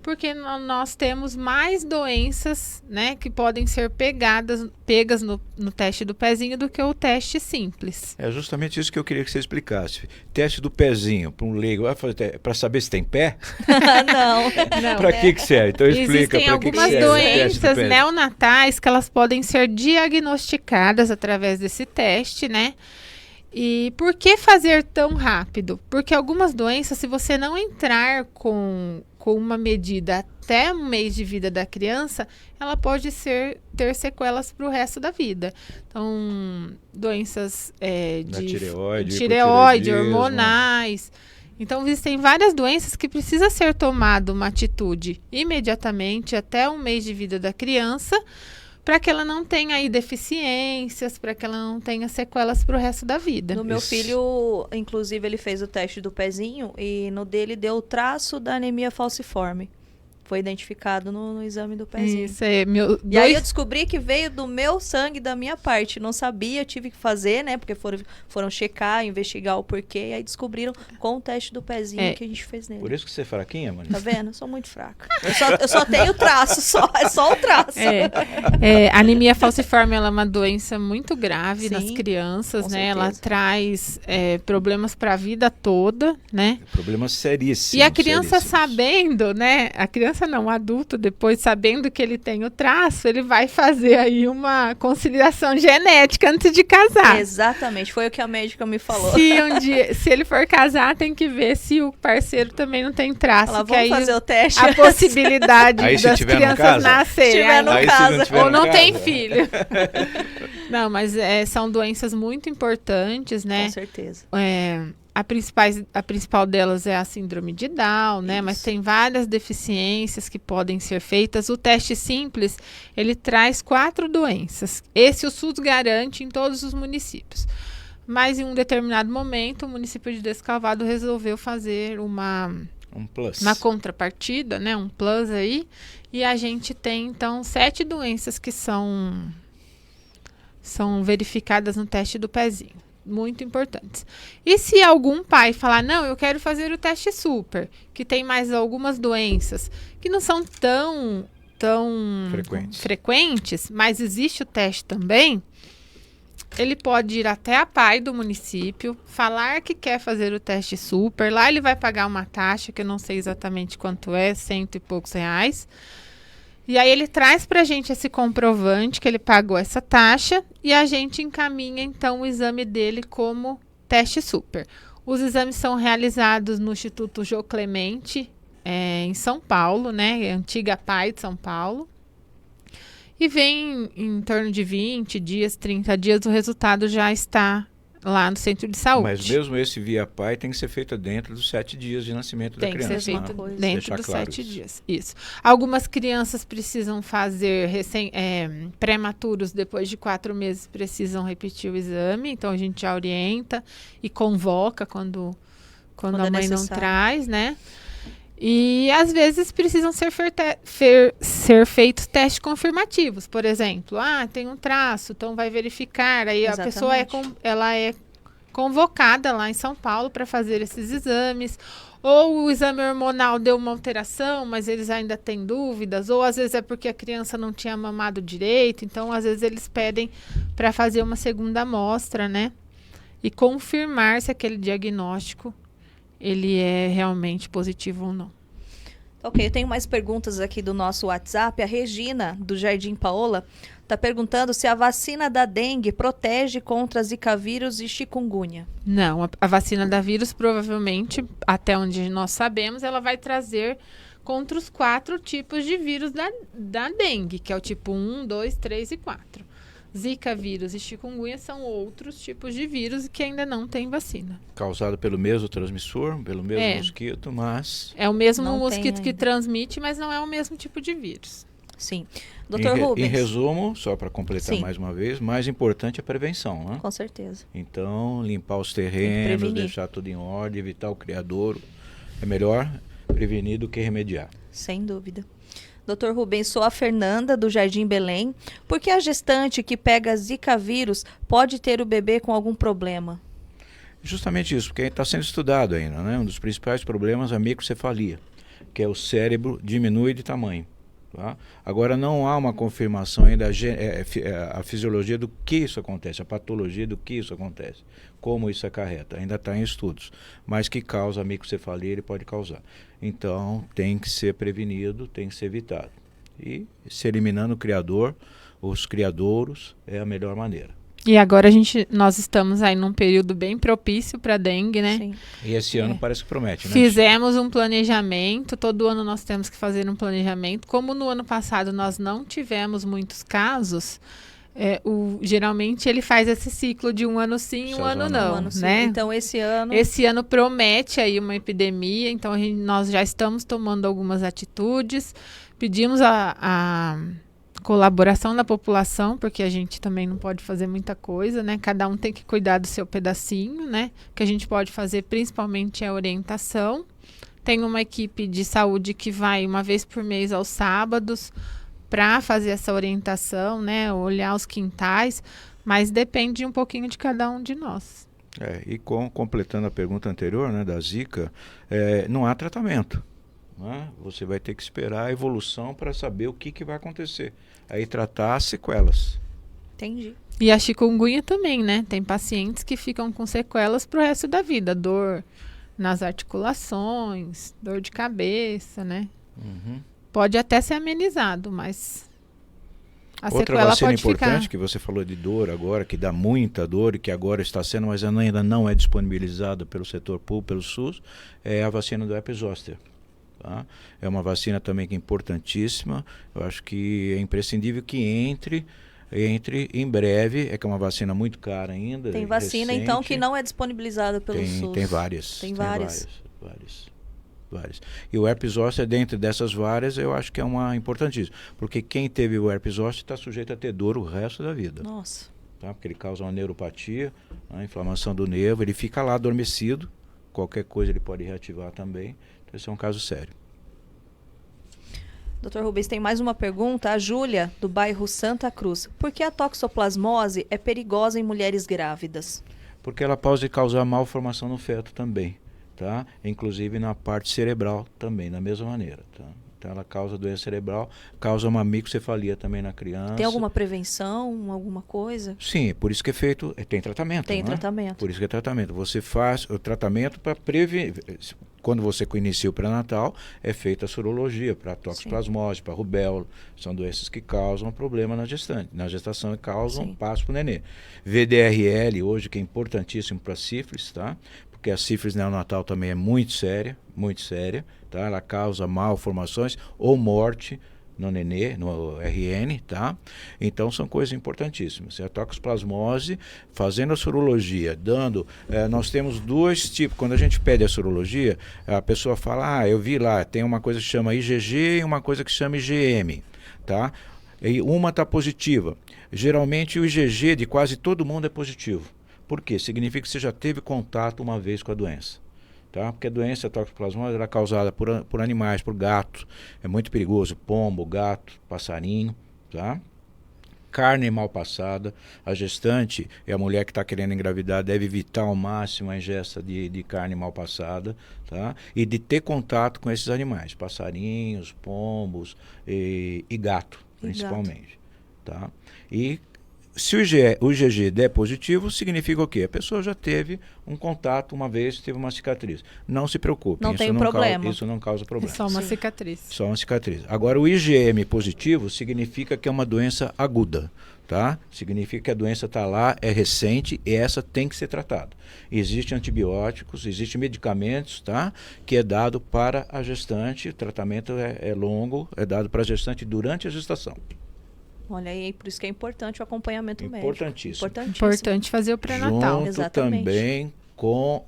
porque nós temos mais doenças, né, que podem ser pegas no teste do pezinho do que o teste simples. É justamente isso que eu queria que você explicasse. Teste do pezinho, para um leigo, para saber se tem pé? Não. Para que serve? Então explica. Existem algumas doenças neonatais que elas podem ser diagnosticadas através desse teste, né? E por que fazer tão rápido? Porque algumas doenças, se você não entrar com uma medida até 1 mês de vida da criança, ela pode ter sequelas para o resto da vida. Então, doenças de tireoide, hormonais. Então, existem várias doenças que precisa ser tomada uma atitude imediatamente até 1 mês de vida da criança, para que ela não tenha aí deficiências, para que ela não tenha sequelas para o resto da vida. No meu filho, inclusive, ele fez o teste do pezinho e no dele deu o traço da anemia falciforme. Foi identificado no exame do pezinho. Isso é E aí eu descobri que veio do meu sangue, da minha parte. Não sabia, tive que fazer, né? Porque foram checar, investigar o porquê. E aí descobriram com o teste do pezinho que a gente fez nele. Por isso que você é fraquinha, mano? Tá vendo? Eu sou muito fraca. Eu só tenho traço, é só o traço. Anemia falciforme, ela é uma doença muito grave Sim, nas crianças, né? certeza. Ela traz problemas para a vida toda, né? Problemas seríssimos. E a criança seríssimos. sabendo, né? A criança não, o adulto, depois sabendo que ele tem o traço, ele vai fazer aí uma conciliação genética antes de casar. Exatamente, foi o que a médica me falou. Se ele for casar, tem que ver se o parceiro também não tem traço. Ela, que vamos aí fazer o teste. a possibilidade Aí, se das tiver no crianças casa? nascerem. Se tiver no Aí, se casa. não tiver Ou no não casa, tem filho. Não, mas são doenças muito importantes, né? Com certeza. A principal delas é a síndrome de Down, né? Isso. Mas tem várias deficiências que podem ser feitas. O teste simples, ele traz 4 doenças. Esse o SUS garante em todos os municípios. Mas em um determinado momento, o município de Descalvado resolveu fazer uma plus. contrapartida, né? Um plus aí. E a gente tem, então, 7 doenças que são verificadas no teste do pezinho. Muito importantes. E se algum pai falar, não, eu quero fazer o teste super, que tem mais algumas doenças que não são tão frequentes, mas existe o teste também, ele pode ir até a PAI do município, falar que quer fazer o teste super, lá ele vai pagar uma taxa, que eu não sei exatamente quanto é, R$100 e poucos. E aí ele traz para a gente esse comprovante que ele pagou essa taxa e a gente encaminha, então, o exame dele como teste super. Os exames são realizados no Instituto Jô Clemente, em São Paulo, né? Antiga PAI de São Paulo. E vem em torno de 20 dias, 30 dias, o resultado já está lá no centro de saúde. Mas mesmo esse via PAI tem que ser feito dentro dos 7 dias de nascimento da criança. Tem que ser feito dentro dos 7 isso. dias. Isso. Algumas crianças precisam fazer prematuros, depois de 4 meses precisam repetir o exame, então a gente já orienta e convoca quando a mãe não traz, né? E às vezes precisam ser feitos testes confirmativos. Por exemplo, tem um traço, então vai verificar. Aí a pessoa ela é convocada lá em São Paulo para fazer esses exames. Ou o exame hormonal deu uma alteração, mas eles ainda têm dúvidas. Ou às vezes é porque a criança não tinha mamado direito. Então, às vezes eles pedem para fazer uma segunda amostra, né? E confirmar se aquele diagnóstico ele é realmente positivo ou não. Ok, eu tenho mais perguntas aqui do nosso WhatsApp. A Regina, do Jardim Paola, está perguntando se a vacina da dengue protege contra zika vírus e chikungunya. Não, a vacina da vírus provavelmente, até onde nós sabemos, ela vai trazer contra os 4 tipos de vírus da dengue, que é o tipo 1, 2, 3 e 4. Zika vírus e chikungunya são outros tipos de vírus que ainda não tem vacina. Causado pelo mesmo transmissor, pelo mesmo mosquito, mas... É o mesmo mosquito que transmite, mas não é o mesmo tipo de vírus. Sim. Dr. Rubens. Em resumo, só para completar mais uma vez, mais importante é a prevenção, né? Com certeza. Então, limpar os terrenos, deixar tudo em ordem, evitar o criadouro. É melhor prevenir do que remediar. Sem dúvida. Dr. Rubens, sou a Fernanda, do Jardim Belém. Por que a gestante que pega zika vírus pode ter o bebê com algum problema? Justamente isso, porque está sendo estudado ainda, né? Um dos principais problemas é a microcefalia, que é o cérebro diminui de tamanho. Tá? Agora, não há uma confirmação ainda a fisiologia do que isso acontece, a patologia do que isso acontece, como isso acarreta. Ainda está em estudos, mas que causa a microcefalia, ele pode causar. Então, tem que ser prevenido, tem que ser evitado. E se eliminando o criador, os criadouros, é a melhor maneira. E agora nós estamos aí num período bem propício para dengue, né? Sim. E esse ano parece que promete, né? Fizemos um planejamento, todo ano nós temos que fazer um planejamento. Como no ano passado nós não tivemos muitos casos, geralmente ele faz esse ciclo de um ano sim e um ano não, né? Então esse ano promete aí uma epidemia, então nós já estamos tomando algumas atitudes, pedimos a colaboração da população, porque a gente também não pode fazer muita coisa, né? Cada um tem que cuidar do seu pedacinho, né? O que a gente pode fazer principalmente é a orientação, Tem uma equipe de saúde que vai uma vez por mês aos sábados para fazer essa orientação, né? Olhar os quintais, mas depende um pouquinho de cada um de nós. E completando a pergunta anterior, né, da Zika, não há tratamento. Né? Você vai ter que esperar a evolução para saber o que vai acontecer. Aí tratar as sequelas. Entendi. E a chikungunya também, né? Tem pacientes que ficam com sequelas pro resto da vida. Dor nas articulações, dor de cabeça, né? Uhum. Pode até ser amenizado, mas a Outra sequela vacina pode importante ficar. que você falou de dor agora, que dá muita dor e que agora está sendo, mas ainda não é disponibilizada pelo setor público, pelo SUS, é a vacina do herpes zoster. Tá? É uma vacina também que é importantíssima. Eu acho que é imprescindível que entre em breve, que é uma vacina muito cara ainda. Tem vacina, recente. então, que não é disponibilizada pelo SUS. Tem várias. Tem várias. E o herpes zoster, dentro dessas várias, eu acho que é uma importantíssima. Porque quem teve o herpes zoster está sujeito a ter dor o resto da vida. Nossa. Tá? Porque ele causa uma neuropatia, uma inflamação do nervo, ele fica lá adormecido, qualquer coisa ele pode reativar também. Então esse é um caso sério. Dr. Rubens, tem mais uma pergunta. A Júlia, do bairro Santa Cruz. Por que a toxoplasmose é perigosa em mulheres grávidas? Porque ela pode causar malformação no feto também, tá? Inclusive na parte cerebral também, da mesma maneira, tá? Então ela causa doença cerebral, causa uma microcefalia também na criança. Tem alguma prevenção, alguma coisa? Sim, por isso que é feito, tem tratamento. Tem não tratamento. É? Por isso que é tratamento. Você faz o tratamento para prevenir. Quando você inicia o pré-natal, é feita a sorologia para toxoplasmose, para rubéola. São doenças que causam problema na gestação e causam passo para o nenê. VDRL, hoje, que é importantíssimo para sífilis, tá? Porque a sífilis neonatal também é muito séria, tá? Ela causa malformações ou morte no nenê, no RN, tá? Então são coisas importantíssimas. A toxoplasmose, fazendo a sorologia, nós temos dois tipos. Quando a gente pede a sorologia, a pessoa fala, eu vi lá, tem uma coisa que chama IgG e uma coisa que chama IgM, tá? E uma está positiva. Geralmente o IgG de quase todo mundo é positivo. Por quê? Significa que você já teve contato uma vez com a doença. Tá? Porque a doença toxoplasmose é causada por animais, por gato. É muito perigoso. Pombo, gato, passarinho. Tá? Carne mal passada. A gestante e a mulher que está querendo engravidar deve evitar ao máximo a ingesta de carne mal passada. Tá? E de ter contato com esses animais. Passarinhos, pombos e gato, principalmente. Tá? E se o IgG der positivo, significa o quê? A pessoa já teve um contato uma vez, teve uma cicatriz. Não se preocupe, não tem problema. Isso não causa problema. É só uma cicatriz. Só uma cicatriz. Agora, o IgM positivo significa que é uma doença aguda, tá? Significa que a doença está lá, é recente e essa tem que ser tratada. Existem antibióticos, existem medicamentos, tá? Que é dado para a gestante, o tratamento é longo, é dado para a gestante durante a gestação. Olha aí, por isso que é importante o acompanhamento médico. Importantíssimo. Importante fazer o pré-natal. Junto Exatamente. também com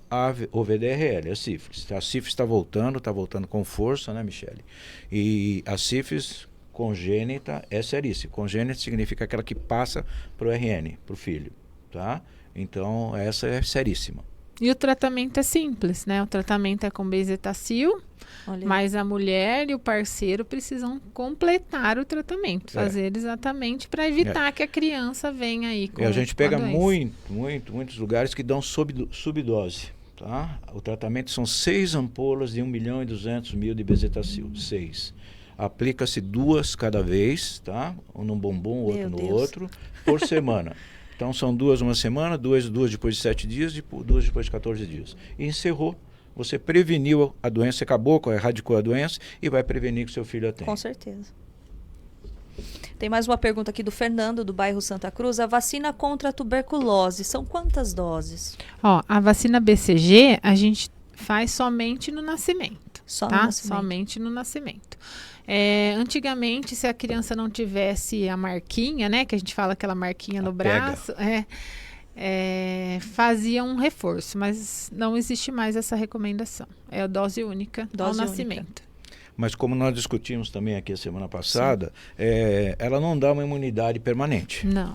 o VDRL, a sífilis. A sífilis está voltando com força, né, Michele? E a sífilis congênita é seríssima. Congênita significa aquela que passa para o RN, para o filho, tá? Então, essa é seríssima. E o tratamento é simples, né? O tratamento é com bezetacil, mas a mulher e o parceiro precisam completar o tratamento, fazer exatamente para evitar que a criança venha aí com a gente pega muitos lugares que dão subdose, tá? O tratamento são 6 ampolas de 1.200.000 de bezetacil, 6. Aplica-se 2 cada vez, tá? Um num bumbum, outro no outro, por semana. Então são 2 uma semana, 2 depois de 7 dias, 2 depois de 14 dias. E encerrou. Você preveniu a doença, erradicou a doença e vai prevenir que seu filho a tenha. Com certeza. Tem mais uma pergunta aqui do Fernando, do bairro Santa Cruz. A vacina contra a tuberculose, são quantas doses? A vacina BCG a gente faz somente no nascimento. Só tá? no nascimento. Somente no nascimento. Antigamente, se a criança não tivesse a marquinha, né, que a gente fala aquela marquinha no braço, fazia um reforço, mas não existe mais essa recomendação. É a dose única ao nascimento. Mas como nós discutimos também aqui a semana passada, ela não dá uma imunidade permanente. Não.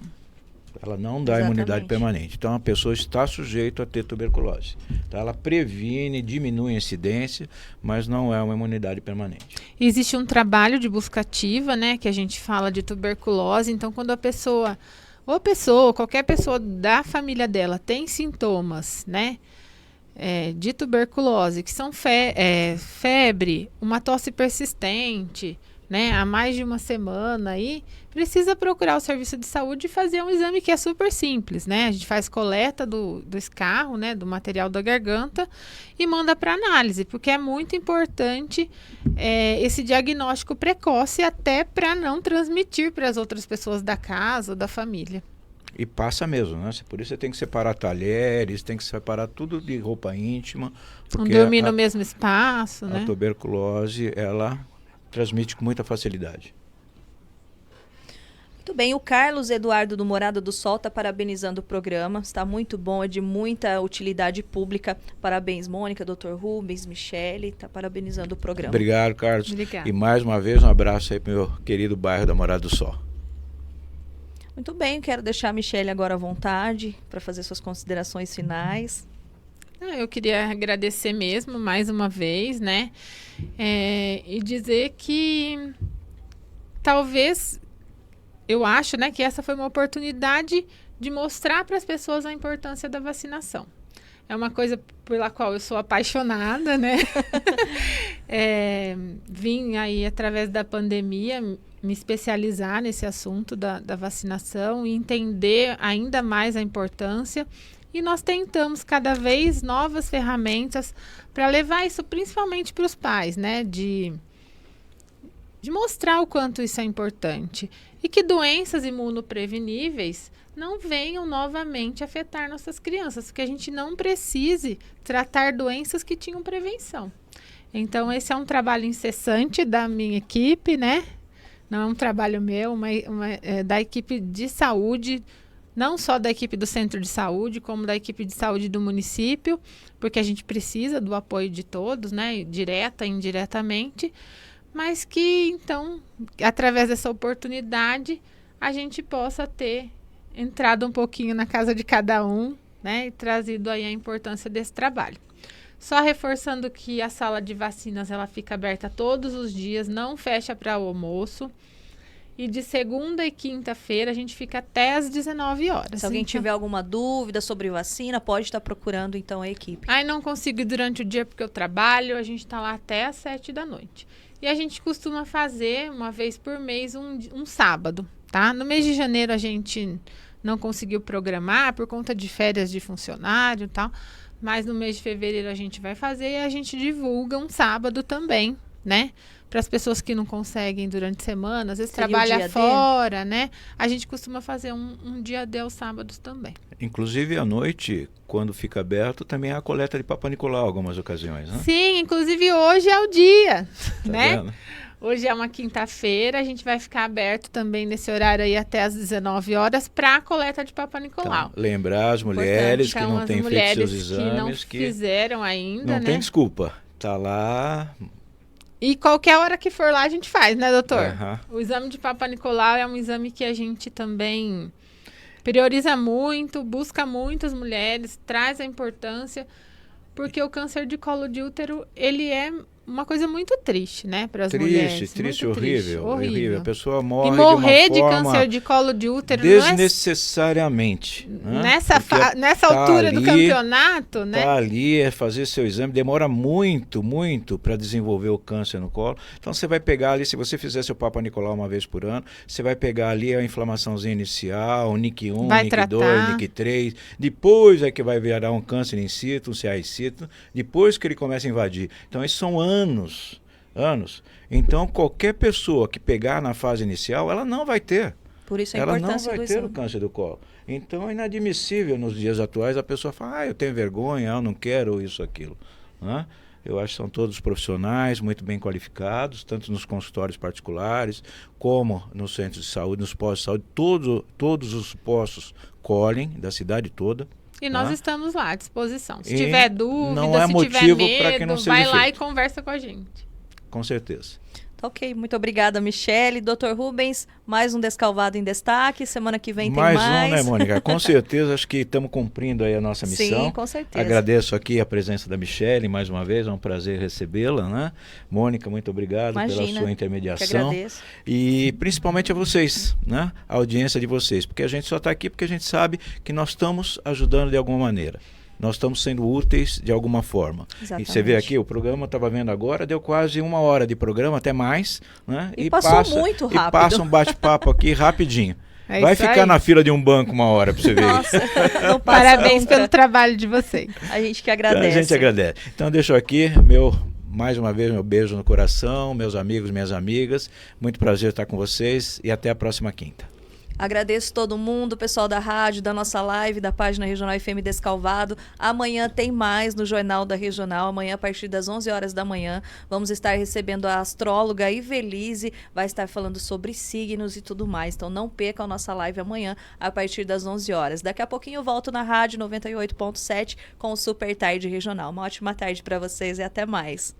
Ela não dá Exatamente. imunidade permanente. Então a pessoa está sujeita a ter tuberculose. Então, ela previne, diminui a incidência, mas não é uma imunidade permanente. Existe um trabalho de busca ativa, né, que a gente fala de tuberculose. Então, quando a pessoa, qualquer pessoa da família dela tem sintomas, né, de tuberculose, que são febre, uma tosse persistente, né, há mais de uma semana aí, precisa procurar o serviço de saúde e fazer um exame que é super simples, né? A gente faz coleta do escarro, né, do material da garganta e manda para análise, porque é muito importante esse diagnóstico precoce até para não transmitir para as outras pessoas da casa ou da família. E passa mesmo, né? Por isso você tem que separar talheres, tem que separar tudo de roupa íntima. Não dormir no mesmo espaço, né? A tuberculose, ela transmite com muita facilidade. Muito bem, o Carlos Eduardo do Morada do Sol está parabenizando o programa, está muito bom, é de muita utilidade pública. Parabéns, Mônica, Dr. Rubens, Michele, está parabenizando o programa. Obrigado, Carlos. Obrigada. E mais uma vez um abraço aí para o meu querido bairro da Morada do Sol. Muito bem, quero deixar a Michele agora à vontade para fazer suas considerações finais. Eu queria agradecer mesmo, mais uma vez, né? E dizer que talvez, eu acho, né, que essa foi uma oportunidade de mostrar para as pessoas a importância da vacinação. É uma coisa pela qual eu sou apaixonada, né? Vim aí, através da pandemia, me especializar nesse assunto da vacinação e entender ainda mais a importância. E nós tentamos cada vez novas ferramentas para levar isso principalmente para os pais, né? De mostrar o quanto isso é importante. E que doenças imunopreveníveis não venham novamente afetar nossas crianças, porque a gente não precise tratar doenças que tinham prevenção. Então, esse é um trabalho incessante da minha equipe, né? Não é um trabalho meu, da equipe de saúde, não só da equipe do centro de saúde, como da equipe de saúde do município, porque a gente precisa do apoio de todos, né, direta e indiretamente, mas que, então, através dessa oportunidade, a gente possa ter entrado um pouquinho na casa de cada um, né, e trazido aí a importância desse trabalho. Só reforçando que a sala de vacinas, ela fica aberta todos os dias, não fecha para o almoço. E de segunda e quinta-feira a gente fica até às 19 horas. Se alguém tiver alguma dúvida sobre vacina, pode estar procurando então a equipe. Não consigo ir durante o dia porque eu trabalho, a gente está lá até às 7 da noite. E a gente costuma fazer uma vez por mês um sábado, tá? No mês de janeiro a gente não conseguiu programar por conta de férias de funcionário e tal, mas no mês de fevereiro a gente vai fazer e a gente divulga um sábado também, né? Para as pessoas que não conseguem durante a semana, às vezes trabalha fora, né? A gente costuma fazer um dia D aos sábados também. Inclusive, à noite, quando fica aberto, também há a coleta de Papa Nicolau em algumas ocasiões, né? Sim, inclusive hoje é o dia, Tá né? vendo? Hoje é uma quinta-feira, a gente vai ficar aberto também nesse horário aí até às 19 horas para a coleta de Papa Nicolau. Então, lembrar as mulheres que não têm feito seus exames, que não fizeram ainda, não né? tem desculpa. Tá lá. E qualquer hora que for lá a gente faz, né, doutor? Uhum. O exame de Papa Nicolau é um exame que a gente também prioriza muito, busca muitas mulheres, traz a importância, porque o câncer de colo de útero, ele é uma coisa muito triste, né, para as mulheres. Triste, horrível. A pessoa morre e morrer de uma forma câncer de colo de útero desnecessariamente. Não é nessa altura do campeonato, né? Tá ali, fazer seu exame, demora muito para desenvolver o câncer no colo. Então você vai pegar ali, se você fizer seu Papa Nicolau uma vez por ano, você vai pegar ali a inflamaçãozinha inicial, o NIC 1, vai NIC tratar. 2, NIC 3, depois é que vai virar um câncer in situ, um CA in situ, depois que ele começa a invadir. Então esses são anos. Então qualquer pessoa que pegar na fase inicial, ela não vai ter. Por isso a ela não importância vai do ter exame. o câncer do colo. Então é inadmissível nos dias atuais a pessoa falar, eu tenho vergonha, eu não quero isso, aquilo. Né? Eu acho que são todos profissionais muito bem qualificados, tanto nos consultórios particulares, como nos centros de saúde, nos postos de saúde. Todos os postos colhem da cidade toda. E nós estamos lá à disposição. Se tiver dúvida, não é se motivo tiver para que não medo, seja vai lá feito. e conversa com a gente. Com certeza. Tá ok, muito obrigada, Michele. Dr. Rubens, mais um Descalvado em Destaque. Semana que vem tem mais. Mais um, né, Mônica? Com certeza, acho que estamos cumprindo aí a nossa missão. Sim, com certeza. Agradeço aqui a presença da Michele mais uma vez, é um prazer recebê-la, né? Mônica, muito obrigado pela sua intermediação. Que agradeço. E principalmente a vocês, né? A audiência de vocês, porque a gente só está aqui porque a gente sabe que nós estamos ajudando de alguma maneira. Nós estamos sendo úteis de alguma forma. Exatamente. E você vê aqui, o programa, estava vendo agora, deu quase 1 hora de programa, até mais. Né? E passou muito rápido. E passa um bate-papo aqui rapidinho. É Vai ficar na fila de um banco 1 hora para você ver. Nossa, não passa Parabéns nunca. pelo trabalho de vocês. A gente que agradece. Então, a gente agradece. Então deixo aqui mais uma vez meu beijo no coração, meus amigos, minhas amigas. Muito prazer estar com vocês e até a próxima quinta. Agradeço todo mundo, o pessoal da rádio, da nossa live, da página Regional FM Descalvado. Amanhã tem mais no Jornal da Regional. Amanhã, a partir das 11 horas da manhã, vamos estar recebendo a astróloga Ivelise. Vai estar falando sobre signos e tudo mais. Então não percam a nossa live amanhã, a partir das 11 horas. Daqui a pouquinho eu volto na rádio 98.7 com o Super Tarde Regional. Uma ótima tarde para vocês e até mais.